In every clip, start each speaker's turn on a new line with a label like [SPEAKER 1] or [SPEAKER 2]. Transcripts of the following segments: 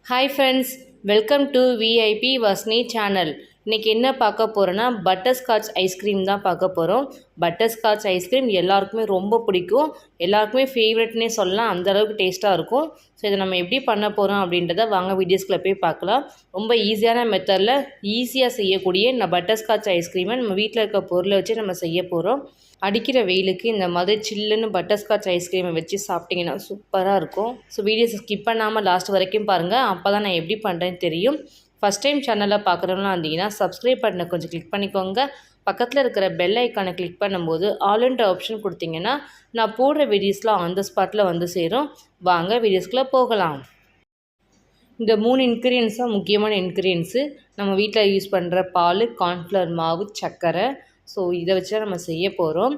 [SPEAKER 1] Hi friends, welcome to VIP வஸ்னி channel. இன்றைக்கி என்ன பார்க்க போகிறோன்னா பட்டர்ஸ்காட்ச் ஐஸ்கிரீம் தான் பார்க்க போகிறோம். பட்டர்ஸ்காட்ச் ஐஸ்கிரீம் எல்லாருக்குமே ரொம்ப பிடிக்கும், எல்லாருக்குமே ஃபேவரெட்னே சொல்லலாம். அந்தளவுக்கு டேஸ்ட்டாக இருக்கும். ஸோ இதை நம்ம எப்படி பண்ண போகிறோம் அப்படின்றத வாங்க வீடியோஸ்குள்ளே போய் பார்க்கலாம். ரொம்ப ஈஸியான மெத்தடில் ஈஸியாக செய்யக்கூடிய இந்த பட்டர்ஸ்காட்ச் ஐஸ்கிரீமை நம்ம வீட்டில் இருக்க பொருளை வச்சு நம்ம செய்ய போகிறோம். அடிக்கிற வெயிலுக்கு இந்த மாதிரி சில்லுன்னு பட்டர்ஸ்காட்ச் ஐஸ்கிரீமை வச்சு சாப்பிட்டிங்கன்னா சூப்பராக இருக்கும். ஸோ வீடியோஸை ஸ்கிப் பண்ணாமல் லாஸ்ட் வரைக்கும் பாருங்கள், அப்போ தான் நான் எப்படி பண்ணுறேன்னு தெரியும். ஃபஸ்ட் டைம் சேனலில் பார்க்குறவங்களாம் இருந்தீங்கன்னா சப்ஸ்கிரைப் பட்டனை கொஞ்சம் கிளிக் பண்ணிக்கோங்க. பக்கத்தில் இருக்கிற பெல் ஐக்கானை கிளிக் பண்ணும்போது ஆல்ன்ற ஆப்ஷன் கொடுத்தீங்கன்னா நான் போடுற வீடியோஸ்லாம் ஆன் த ஸ்பாட்டில் வந்து சேரும். வாங்க வீடியோஸ்குள்ளே போகலாம். இந்த 3 இன்க்ரீடியன்ஸ் தான் முக்கியமான இன்க்ரீடியன்ஸு. நம்ம வீட்டில் யூஸ் பண்ணுற பால், கார்ன்ஃப்ளவர் மாவு, சர்க்கரை. ஸோ இதை வச்சு தான் நம்ம செய்ய போகிறோம்.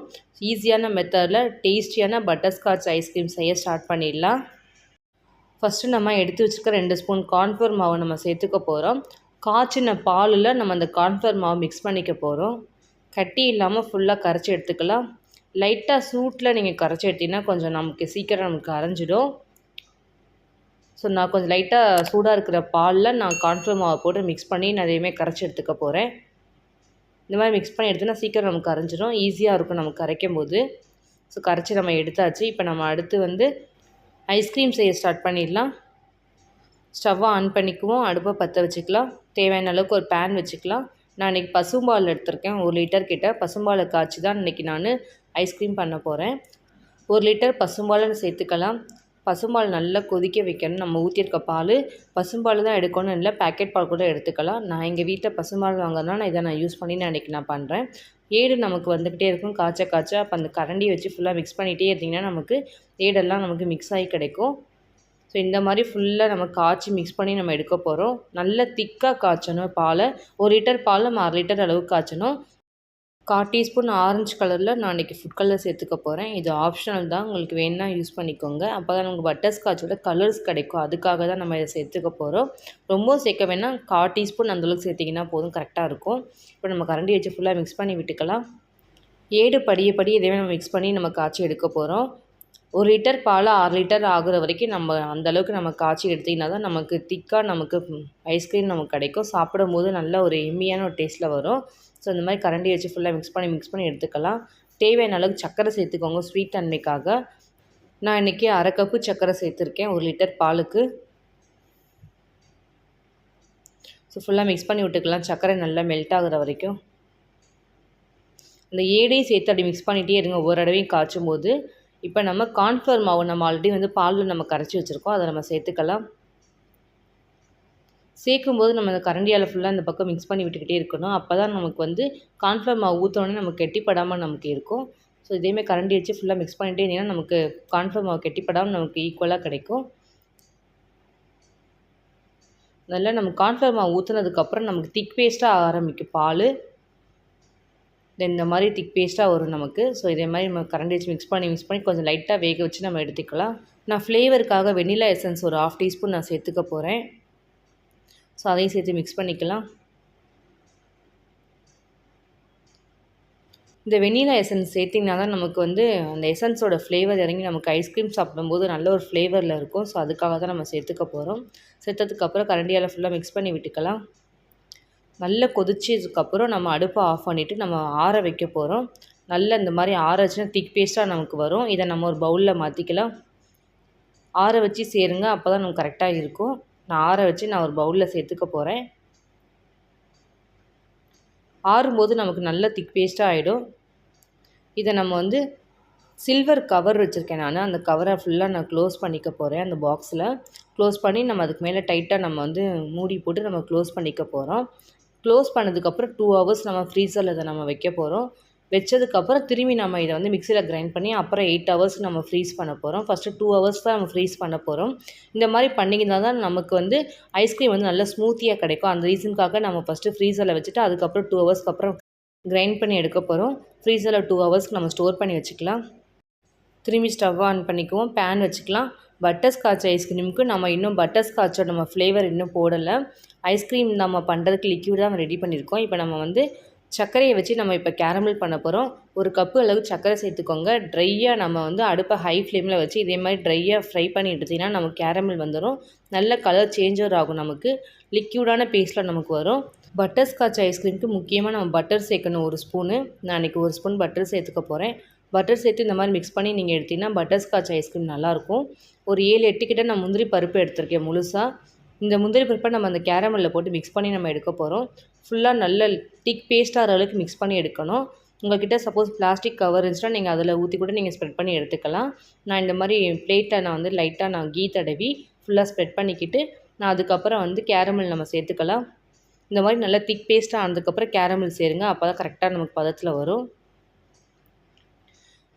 [SPEAKER 1] ஈஸியான மெத்தடில் டேஸ்டியான பட்டர்ஸ்காட்ச் ஐஸ்கிரீம் செய்ய ஸ்டார்ட் பண்ணிடலாம். ஃபஸ்ட்டு நம்ம எடுத்து வச்சுருக்க 2 ஸ்பூன் கார்ன்ஃப்ளவர் மாவை நம்ம சேர்த்துக்க போகிறோம். காய்ச்சின பாலில் நம்ம அந்த கார்ன்ஃப்ளவர் மாவு மிக்ஸ் பண்ணிக்க போகிறோம். கட்டி இல்லாமல் ஃபுல்லாக கரைச்சி எடுத்துக்கலாம். லைட்டாக சூட்டில் நீங்கள் கரைச்சி எடுத்திங்கன்னா கொஞ்சம் நமக்கு சீக்கிரம் நமக்கு அரைஞ்சிடும். ஸோ நான் கொஞ்சம் லைட்டாக சூடாக இருக்கிற பாலில் நான் கார்ன்ஃப்ளவர் மாவை போட்டு மிக்ஸ் பண்ணி நான் அதையுமே கரைச்சி எடுத்துக்க போகிறேன். இந்த மாதிரி மிக்ஸ் பண்ணி எடுத்தோன்னா சீக்கிரம் நமக்கு கரைஞ்சிடும், ஈஸியாக இருக்கும் நமக்கு கரைக்கும் போது. ஸோ கரைச்சி நம்ம எடுத்தாச்சு. இப்போ நம்ம அடுத்து ஐஸ்கிரீம் செய்ய ஸ்டார்ட் பண்ணிடலாம். ஸ்டவ்வை ஆன் பண்ணிக்குவோம், அடுப்பை பற்ற வச்சுக்கலாம். தேவையான அளவுக்கு ஒரு பேன் வச்சுக்கலாம். நான் இன்றைக்கி பசும்பால் எடுத்திருக்கேன், 1 லிட்டர் கிட்ட. பசும்பாலை காய்ச்சி தான் இன்றைக்கி நான் ஐஸ்கிரீம் பண்ண போகிறேன். 1 லிட்டர் பசும்பாலை சேர்த்துக்கலாம். பசும்பால் நல்லா கொதிக்க வைக்கணும். நம்ம ஊற்றிருக்க பால் பசும்பால் தான் எடுக்கணும், இல்லை பேக்கெட் பால் கூட எடுத்துக்கலாம். நான் எங்கள் வீட்டில் பசும்பால் வாங்குறதுனால இதை நான் யூஸ் பண்ணி நான் பண்ணுறேன். ஏடு நமக்கு வந்துக்கிட்டே இருக்கும் காய்ச்ச. அப்போ அந்த கரண்டியை வச்சு ஃபுல்லாக மிக்ஸ் பண்ணிகிட்டே இருந்திங்கன்னா நமக்கு ஏடெல்லாம் நமக்கு மிக்ஸ் ஆகி கிடைக்கும். ஸோ இந்த மாதிரி ஃபுல்லாக நம்ம காய்ச்சி மிக்ஸ் பண்ணி நம்ம எடுக்க போகிறோம். நல்ல திக்காக காய்ச்சணும் பாலை. 1 லிட்டர் பால் நம்ம 1/2 லிட்டர் அளவுக்கு காய்ச்சணும். 1/4 டீஸ்பூன் ஆரஞ்சு கலரில் நான் இன்றைக்கி ஃபுட் கலர் சேர்த்துக்க போகிறேன். இது ஆப்ஷனல் தான், உங்களுக்கு வேணுன்னா யூஸ் பண்ணிக்கோங்க. அப்போ தான் நமக்கு பட்டர்ஸ்காட்சோட கலர்ஸ் கிடைக்கும். அதுக்காக தான் நம்ம இதை சேர்த்துக்க போகிறோம். ரொம்ப சேர்க்க வேணால் 1/4 டீஸ்பூன் அந்தளவுக்கு சேர்த்திங்கன்னா போதும், கரெக்டாக இருக்கும். இப்போ நம்ம கரண்டி வச்சு ஃபுல்லாக மிக்ஸ் பண்ணி விட்டுக்கலாம். ஏடு படியே இதே நம்ம மிக்ஸ் பண்ணி நம்ம காய்ச்சி எடுக்க போகிறோம். 1 லிட்டர் பால் 6 லிட்டர் ஆகுற வரைக்கும் நம்ம அந்தளவுக்கு நம்ம காய்ச்சி எடுத்திங்கன்னா தான் நமக்கு திக்காக நமக்கு ஐஸ்கிரீம் நமக்கு கிடைக்கும். சாப்பிடும்போது நல்ல ஒரு எம்மியான ஒரு டேஸ்ட்டில் வரும். ஸோ இந்த மாதிரி கரண்டி வச்சு ஃபுல்லாக மிக்ஸ் பண்ணி எடுத்துக்கலாம். தேவையான அளவுக்கு சர்க்கரை சேர்த்துக்கோங்க ஸ்வீட் தன்மைக்காக. நான் இன்றைக்கி 1/2 கப்பு சர்க்கரை சேர்த்துருக்கேன் 1 லிட்டர் பாலுக்கு. ஸோ ஃபுல்லாக மிக்ஸ் பண்ணி விட்டுக்கலாம், சர்க்கரை நல்லா மெல்ட் ஆகுற வரைக்கும். இந்த ஏடையும் சேர்த்து அப்படி மிக்ஸ் பண்ணிகிட்டே இருங்க ஒவ்வொரு தடவையும் காய்ச்சும் போது. இப்போ நம்ம கார்ன்ஃப்ளவர் மாவு நம்ம ஆல்ரெடி பாலில் நம்ம கரைச்சி வச்சுருக்கோம், அதை நம்ம சேர்த்துக்கலாம். சேர்க்கும்போது நம்ம அந்த கரண்டியால் ஃபுல்லாக இந்த பக்கம் மிக்ஸ் பண்ணி விட்டுக்கிட்டே இருக்கணும். அப்போ தான் நமக்கு கார்ன்ஃப்ளவர் மாவு ஊற்றோடனே நமக்கு கெட்டிப்படாமல் நமக்கு இருக்கும். ஸோ இதேமாதிரி கரண்டி வச்சு ஃபுல்லாக மிக்ஸ் பண்ணிகிட்டே இருந்தீங்கன்னா நமக்கு கார்ன்ஃப்ளவர் மாவு கெட்டிப்படாமல் நமக்கு ஈக்குவலாக கிடைக்கும். நல்லா நம்ம கார்ன்ஃப்ளவர் மாவு ஊற்றுனதுக்கப்புறம் நமக்கு திக் பேஸ்ட்டாக ஆரம்பிக்கும் பால். இந்த மாதிரி திக் பேஸ்ட்டாக வரும் நமக்கு. ஸோ இதே மாதிரி நம்ம கரண்டி வச்சு மிக்ஸ் பண்ணி கொஞ்சம் லைட்டாக வேக வச்சு நம்ம எடுத்துக்கலாம். நான் ஃப்ளேவருக்காக வெண்ணிலா எசன்ஸ் ஒரு 1/2 டீஸ்பூன் நான் சேர்த்துக்க போகிறேன். ஸோ அதையும் சேர்த்து மிக்ஸ் பண்ணிக்கலாம். இந்த வெண்ணிலா எசன்ஸ் சேர்த்திங்கன்னா தான் நமக்கு அந்த எசன்ஸோட ஃப்ளேவர் இறங்கி நமக்கு ஐஸ்கிரீம் சாப்பிடும்போது நல்ல ஒரு ஃப்ளேவரில் இருக்கும். ஸோ அதுக்காக தான் நம்ம சேர்த்துக்க போகிறோம். சேர்த்ததுக்கப்புறம் கரண்டியால் ஃபுல்லாக மிக்ஸ் பண்ணி விட்டுக்கலாம். நல்லா கொதிச்சதுக்கப்புறம் நம்ம அடுப்பை ஆஃப் பண்ணிவிட்டு நம்ம ஆற வைக்க போகிறோம். நல்லா இந்த மாதிரி ஆற வச்சுன்னா திக் பேஸ்ட்டாக நமக்கு வரும். இதை நம்ம ஒரு பவுலில் மாற்றிக்கலாம். ஆற வச்சு சேருங்க, அப்போ தான் நமக்கு கரெக்டாக இருக்கும். நான் ஆற வச்சு நான் ஒரு பவுலில் சேர்த்துக்க போகிறேன். ஆறும்போது நமக்கு நல்ல திக் பேஸ்ட்டாக ஆகிடும். இதை நம்ம சில்வர் கவர் வச்சுருக்கேன் நான். அந்த கவரை ஃபுல்லாக நான் க்ளோஸ் பண்ணிக்க போகிறேன். அந்த பாக்ஸில் க்ளோஸ் பண்ணி நம்ம அதுக்கு மேலே டைட்டாக நம்ம மூடி போட்டு நம்ம க்ளோஸ் பண்ணிக்க போகிறோம். க்ளோஸ் பண்ணதுக்கப்புறம் 2 ஹவர்ஸ் நம்ம ஃப்ரீசரில் இதை நம்ம வைக்க போகிறோம். வச்சதுக்கப்புறம் திரும்பி நம்ம இதை மிக்சியில் கிரைண்ட் பண்ணி அப்புறம் 8 ஹவர்ஸ் நம்ம ஃப்ரீஸ் பண்ண போகிறோம். ஃபஸ்ட்டு 2 ஹவர்ஸ் தான் நம்ம ஃப்ரீஸ் பண்ண போகிறோம். இந்த மாதிரி பண்ணிங்கன்னா தான் நமக்கு ஐஸ்கிரீம் நல்லா ஸ்மூத்தியாக கிடைக்கும். அந்த ரீசனுக்காக நம்ம ஃபஸ்ட்டு ஃப்ரீசரில் வச்சுட்டு அதுக்கப்புறம் 2 ஹவர்ஸ்க்கு அப்புறம் கிரைண்ட் பண்ணி எடுக்க போகிறோம். ஃப்ரீசரில் 2 ஹவர்ஸ்க்கு நம்ம ஸ்டோர் பண்ணி வச்சுக்கலாம். திரும்பி ஸ்டவ் ஆன் பண்ணிக்குவோம், பேன் வச்சுக்கலாம். பட்டர்ஸ்காட்ச் ஐஸ்கிரீமுக்கு நம்ம இன்னும் பட்டர்ஸ்காட்சோட நம்ம ஃப்ளேவர் இன்னும் போடலை. ஐஸ்கிரீம் நம்ம பண்ணுறதுக்கு லிக்யூட் தான் ரெடி பண்ணியிருக்கோம். இப்போ நம்ம சர்க்கரையை வச்சு நம்ம இப்போ கேரமல் பண்ண போகிறோம். ஒரு கப்பு அளவு சர்க்கரை சேர்த்துக்கோங்க. ட்ரையாக நம்ம வந்து அடுப்பை ஹை ஃப்ளேமில் வச்சு இதே மாதிரி ட்ரையாக ஃப்ரை பண்ணி எடுத்திங்கன்னா நமக்கு கேரமல் வந்துடும். நல்ல கலர் சேஞ்சர் ஆகும், நமக்கு லிக்யூடான பேஸ்ட்டில் நமக்கு வரும். பட்டர்ஸ்காட்ச் ஐஸ்கிரீமுக்கு முக்கியமாக நம்ம பட்டர் சேர்க்கணும் 1 ஸ்பூனு. நான் இன்றைக்கி 1 ஸ்பூன் பட்டர் சேர்த்துக்க போகிறேன். பட்டர் சேர்த்து இந்த மாதிரி மிக்ஸ் பண்ணி நீங்கள் எடுத்திங்கன்னா பட்டர்ஸ்காட்ச் ஐஸ்கிரீம் நல்லாயிருக்கும். ஒரு 7-8 கிட்ட நான் முந்திரி பருப்பு எடுத்திருக்கேன் முழுசாக. இந்த முந்திரி பருப்பை நம்ம அந்த கேரமலில் போட்டு மிக்ஸ் பண்ணி நம்ம எடுக்க போகிறோம். ஃபுல்லாக நல்ல திக் பேஸ்ட்டாகிற அளவுக்கு மிக்ஸ் பண்ணி எடுக்கணும். உங்கள்கிட்ட சப்போஸ் பிளாஸ்டிக் கவர் இருந்துச்சுன்னா நீங்கள் அதில் ஊற்றி கூட நீங்கள் ஸ்ப்ரெட் பண்ணி எடுத்துக்கலாம். நான் இந்த மாதிரி பிளேட்டில் நான் வந்து லைட்டாக நான் கீ தடவி ஃபுல்லாக ஸ்ப்ரெட் பண்ணிக்கிட்டு நான் அதுக்கப்புறம் வந்து கேரமல் நம்ம சேர்த்துக்கலாம். இந்த மாதிரி நல்லா திக் பேஸ்ட்டாக ஆனதுக்கப்புறம் கேரமல் சேருங்க. அப்போ தான் கரெக்டாக நமக்கு பதத்தில் வரும்.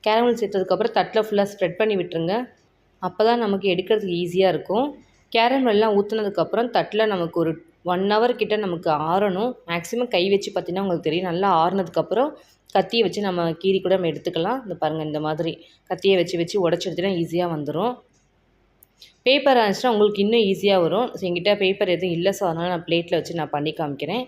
[SPEAKER 1] கேரமல் சேர்த்ததுக்கப்புறம் தட்டில் ஃபுல்லாக ஸ்ப்ரெட் பண்ணி விட்டுருங்க. அப்போ தான் நமக்கு எடுக்கிறதுக்கு ஈஸியாக இருக்கும். கேரமெல்லாம் ஊற்றுனதுக்கப்புறம் தட்டில் நமக்கு ஒரு 1 ஹவர் கிட்ட நமக்கு ஆறணும். மேக்ஸிமம் கை வச்சு பார்த்தீங்கன்னா உங்களுக்கு தெரியும். நல்லா ஆறுனதுக்கப்புறம் கத்தியை வச்சு நம்ம கீறி கூட நம்ம எடுத்துக்கலாம். இந்த பாருங்கள், இந்த மாதிரி கத்தியை வச்சு உடச்சி எடுத்துகிட்டா ஈஸியாக வந்துடும். பேப்பர் இருந்துச்சுன்னா உங்களுக்கு இன்னும் ஈஸியாக வரும். ஸோ என்கிட்ட பேப்பர் எதுவும் இல்லை, ஸோ அதனால் நான் பிளேட்டில் வச்சு நான் பண்ணி காமிக்கிறேன்.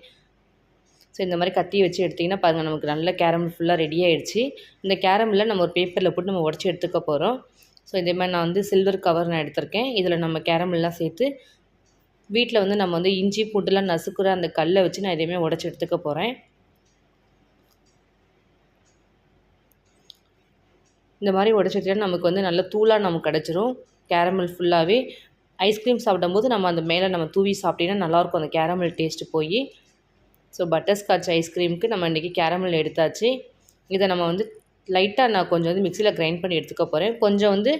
[SPEAKER 1] ஸோ இந்த மாதிரி கத்தியை வச்சு எடுத்திங்கன்னா பாருங்கள், நமக்கு நல்ல கேரமல் ஃபுல்லாக ரெடி ஆகிடுச்சு. இந்த கேரமலில் நம்ம ஒரு பேப்பரில் போட்டு நம்ம உடச்சி எடுத்துக்க போகிறோம். ஸோ இதே மாதிரி நான் வந்து சில்வர் கவர் நான் எடுத்திருக்கேன். இதில் நம்ம கேரமெல்லாம் சேர்த்து வீட்டில் வந்து நம்ம வந்து இஞ்சி பூண்டுலாம் நசுக்குற அந்த கல்லை வச்சு நான் எதையுமே உடச்சி எடுத்துக்க போகிறேன். இந்த மாதிரி உடச்சி எடுத்துட்டா நமக்கு வந்து நல்ல தூளாக நமக்கு கிடச்சிரும். கேரமல் ஃபுல்லாகவே ஐஸ்கிரீம் சாப்பிடும்போது நம்ம அந்த மேலே நம்ம தூவி சாப்பிட்டீங்கன்னா நல்லாயிருக்கும் அந்த கேரமல் டேஸ்ட்டு போய். ஸோ பட்டர்ஸ்காட்ச் ஐஸ்கிரீமுக்கு நம்ம இன்றைக்கி கேரமல் எடுத்தாச்சு. இதை நம்ம வந்து லைட்டாக நான் கொஞ்சம் வந்து மிக்சியில் கிரைண்ட் பண்ணி எடுத்துக்க போகிறேன். கொஞ்சம் வந்து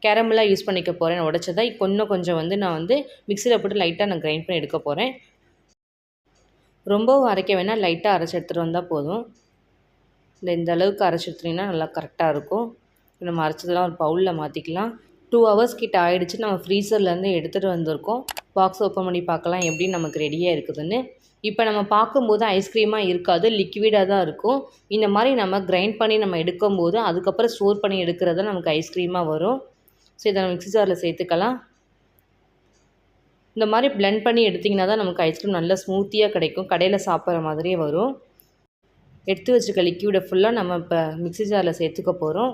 [SPEAKER 1] கேரமெல்லாம் யூஸ் பண்ணிக்க போகிறேன் உடச்சதை. இன்னும் கொஞ்சம் வந்து நான் வந்து மிக்சியில் போட்டு லைட்டாக நான் கிரைண்ட் பண்ணி எடுக்க போகிறேன். ரொம்பவும் அரைக்க வேணால், லைட்டாக அரைச்சி எடுத்துகிட்டு வந்தால் போதும். இந்த அளவுக்கு அரைச்சி எடுத்துட்டிங்கன்னா நல்லா கரெக்டாக இருக்கும். நம்ம அரைச்சதெல்லாம் ஒரு பவுலில் மாற்றிக்கலாம். 2 ஹவர்ஸ் கிட்ட ஆகிடுச்சு. நம்ம ஃப்ரீசர்லேருந்து எடுத்துகிட்டு வந்திருக்கோம். பாக்ஸ் ஓப்பன் பண்ணி பார்க்கலாம் எப்படி நமக்கு ரெடியாக இருக்குதுன்னு. இப்போ நம்ம பார்க்கும்போது ஐஸ்கிரீமாக இருக்காது, லிக்விடாக தான் இருக்கும். இந்த மாதிரி நம்ம கிரைண்ட் பண்ணி நம்ம எடுக்கும்போது அதுக்கப்புறம் ஸ்டோர் பண்ணி எடுக்கிறது நமக்கு ஐஸ்கிரீமாக வரும். ஸோ இதை நம்ம மிக்ஸி ஜாரில் சேர்த்துக்கலாம். இந்த மாதிரி பிளெண்ட் பண்ணி எடுத்திங்கன்னா தான் நமக்கு ஐஸ்கிரீம் நல்லா ஸ்மூத்தியாக கிடைக்கும். கடையில் சாப்பிட்ற மாதிரியே வரும். எடுத்து வச்சுருக்க லிக்விடை ஃபுல்லாக நம்ம இப்போ மிக்ஸி ஜாரில் சேர்த்துக்க போகிறோம்.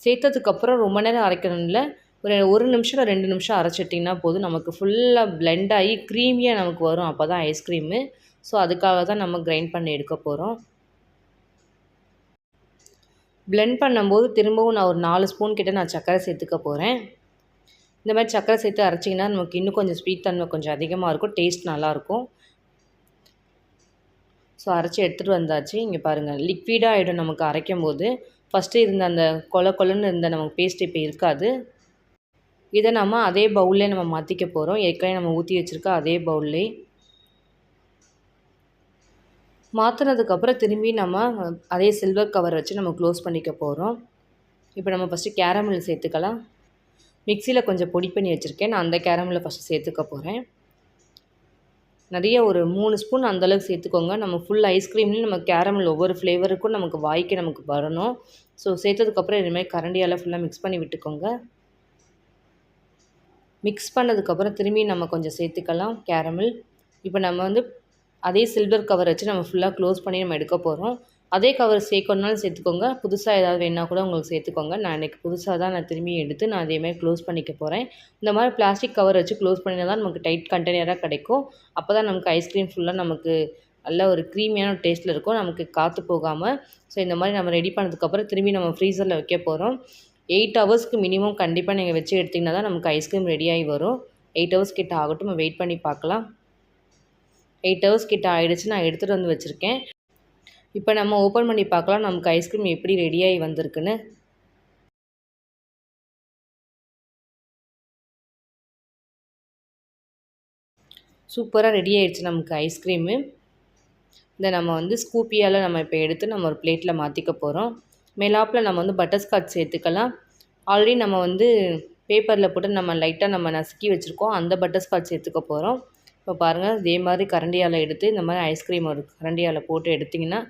[SPEAKER 1] சேர்த்ததுக்கப்புறம் ரொம்ப நேரம் அரைக்கணும்ல, ஒரு 1 நிமிஷம் 2 நிமிஷம் அரைச்சிட்டிங்கன்னா போதும். நமக்கு ஃபுல்லாக பிளெண்ட் ஆகி க்ரீமியாக நமக்கு வரும். அப்போ தான் ஐஸ்கிரீமு. ஸோ அதுக்காக தான் நம்ம கிரைண்ட் பண்ணி எடுக்க போகிறோம். பிளெண்ட் பண்ணும்போது திரும்பவும் நான் ஒரு 4 ஸ்பூன் கிட்ட நான் சர்க்கரை சேர்த்துக்க போகிறேன். இந்த மாதிரி சர்க்கரை சேர்த்து அரைச்சிங்கன்னா நமக்கு இன்னும் கொஞ்சம் ஸ்வீட் தன்மை கொஞ்சம் அதிகமாக இருக்கும். டேஸ்ட் நல்லாயிருக்கும். ஸோ அரைச்சி எடுத்துகிட்டு வந்தாச்சு. இங்கே பாருங்கள், லிக்விடாக ஆகிடும் நமக்கு அரைக்கும் போது. ஃபஸ்ட்டு இருந்த அந்த கொலன்னு இருந்த நமக்கு பேஸ்ட் இப்போ இருக்காது. இதை நம்ம அதே பவுல்லே நம்ம மாற்றிக்க போகிறோம். ஏற்கனவே நம்ம ஊற்றி வச்சுருக்க அதே பவுல்லே மாற்றினதுக்கப்புறம் திரும்பி நம்ம அதே சில்வர் கவர் வச்சு நம்ம க்ளோஸ் பண்ணிக்க போகிறோம். இப்போ நம்ம ஃபஸ்ட்டு கேரமல் சேர்த்துக்கலாம். மிக்சியில் கொஞ்சம் பொடி பண்ணி வச்சுருக்கேன். நான் அந்த கேரமலை ஃபஸ்ட்டு சேர்த்துக்க போகிறேன். நிறைய ஒரு 3 ஸ்பூன் அந்தளவுக்கு சேர்த்துக்கோங்க. நம்ம ஃபுல் ஐஸ்கிரீம்லேயும் நம்ம கேரமல் ஒவ்வொரு ஃப்ளேவருக்கும் நமக்கு வாய்க்கு நமக்கு வரணும். ஸோ சேர்த்ததுக்கப்புறம் இதுமாதிரி கரண்டியால் ஃபுல்லாக மிக்ஸ் பண்ணி விட்டுக்கோங்க. மிக்ஸ் பண்ணதுக்கப்புறம் திரும்பி நம்ம கொஞ்சம் சேர்த்துக்கலாம் கேரமல். இப்போ நம்ம வந்து அதே சில்வர் கவர் வச்சு நம்ம ஃபுல்லாக க்ளோஸ் பண்ணி நம்ம எடுக்க போகிறோம். அதே கவர் சேர்க்கணுனாலும் சேர்த்துக்கோங்க. புதுசாக ஏதாவது வேணால் கூட உங்களுக்கு சேர்த்துக்கோங்க. நான் இன்றைக்கி புதுசாக தான் நான் திரும்பி எடுத்து நான் அதேமாதிரி க்ளோஸ் பண்ணிக்க போகிறேன். இந்த மாதிரி பிளாஸ்டிக் கவர் வச்சு க்ளோஸ் பண்ணினா தான் நமக்கு டைட் கண்டெய்னராக கிடைக்கும். அப்போ தான் நமக்கு ஐஸ்கிரீம் ஃபுல்லாக நமக்கு நல்ல ஒரு க்ரீமியான டேஸ்ட்டில் இருக்கும், நமக்கு காற்று போகாமல். ஸோ இந்த மாதிரி நம்ம ரெடி பண்ணதுக்கப்புறம் திரும்பி நம்ம ஃப்ரீசரில் வைக்க போகிறோம். 8 ஹவர்ஸ்க்கு மினிமம் கண்டிப்பாக நீங்கள் வச்சு எடுத்திங்கன்னா தான் நமக்கு ஐஸ்கிரீம் ரெடியாகி வரும். 8 ஹவர்ஸ் கிட்ட ஆகட்டும், நம்ம வெயிட் பண்ணி பார்க்கலாம். 8 ஹவர்ஸ் கிட்ட ஆகிடுச்சு. நான் எடுத்துகிட்டு வந்து வச்சுருக்கேன். இப்போ நம்ம ஓப்பன் பண்ணி பார்க்கலாம் நமக்கு ஐஸ்கிரீம் எப்படி ரெடியாகி வந்திருக்குன்னு. சூப்பராக ரெடி ஆகிடுச்சு நமக்கு ஐஸ்கிரீமு. இதை நம்ம வந்து ஸ்கூப்பியால் நம்ம இப்போ எடுத்து நம்ம ஒரு பிளேட்டில் மாற்றிக்க போகிறோம். மேலாப்பில் நம்ம வந்து பட்டர்ஸ்காட்ச் சேர்த்துக்கலாம். ஆல்ரெடி நம்ம வந்து பேப்பரில் போட்டு நம்ம லைட்டாக நம்ம நசுக்கி வச்சுருக்கோம். அந்த பட்டர்ஸ்காட்ச் சேர்த்துக்க போகிறோம். இப்போ பாருங்கள், இதே மாதிரி கரண்டியால் எடுத்து இந்த மாதிரி ஐஸ்கிரீம் ஒரு கரண்டியால் போட்டு எடுத்திங்கன்னா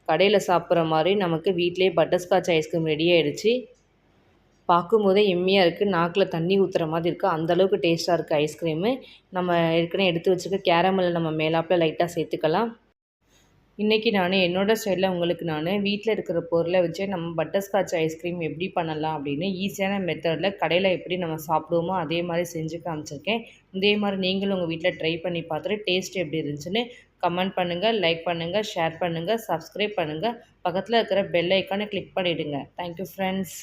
[SPEAKER 1] கடையில் சாப்பிட்ற மாதிரி நமக்கு வீட்டிலேயே பட்டர்ஸ்காட்ச் ஐஸ்கிரீம் ரெடி ஆகிடுச்சு. பார்க்கும்போதே எம்மியாக இருக்குது, நாக்கில் தண்ணி ஊற்றுற மாதிரி இருக்குது. அந்தளவுக்கு டேஸ்ட்டாக இருக்குது ஐஸ்கிரீமு. நம்ம ஏற்கனவே எடுத்து வச்சுருக்க கேரமலை நம்ம மேலாப்பில் லைட்டாக சேர்த்துக்கலாம். இன்றைக்கி நான் என்னோடய ஸ்டைலில் உங்களுக்கு நான் வீட்டில் இருக்கிற பொருளை வச்சு நம்ம பட்டர்ஸ்காட்ச் ஐஸ்கிரீம் எப்படி பண்ணலாம் அப்படின்னு ஈஸியான மெத்தடில் கடையில் எப்படி நம்ம சாப்பிடுவோமோ அதே மாதிரி செஞ்சு காமிச்சிருக்கேன். இதே மாதிரி நீங்களும் உங்கள் வீட்டில் ட்ரை பண்ணி பார்த்துட்டு டேஸ்ட் எப்படி இருந்துச்சுன்னு கமெண்ட் பண்ணுங்கள், லைக் பண்ணுங்கள், ஷேர் பண்ணுங்கள், சப்ஸ்கிரைப் பண்ணுங்கள். பக்கத்தில் இருக்கிற பெல் ஐக்கானை கிளிக் பண்ணிவிடுங்க. Thank you friends.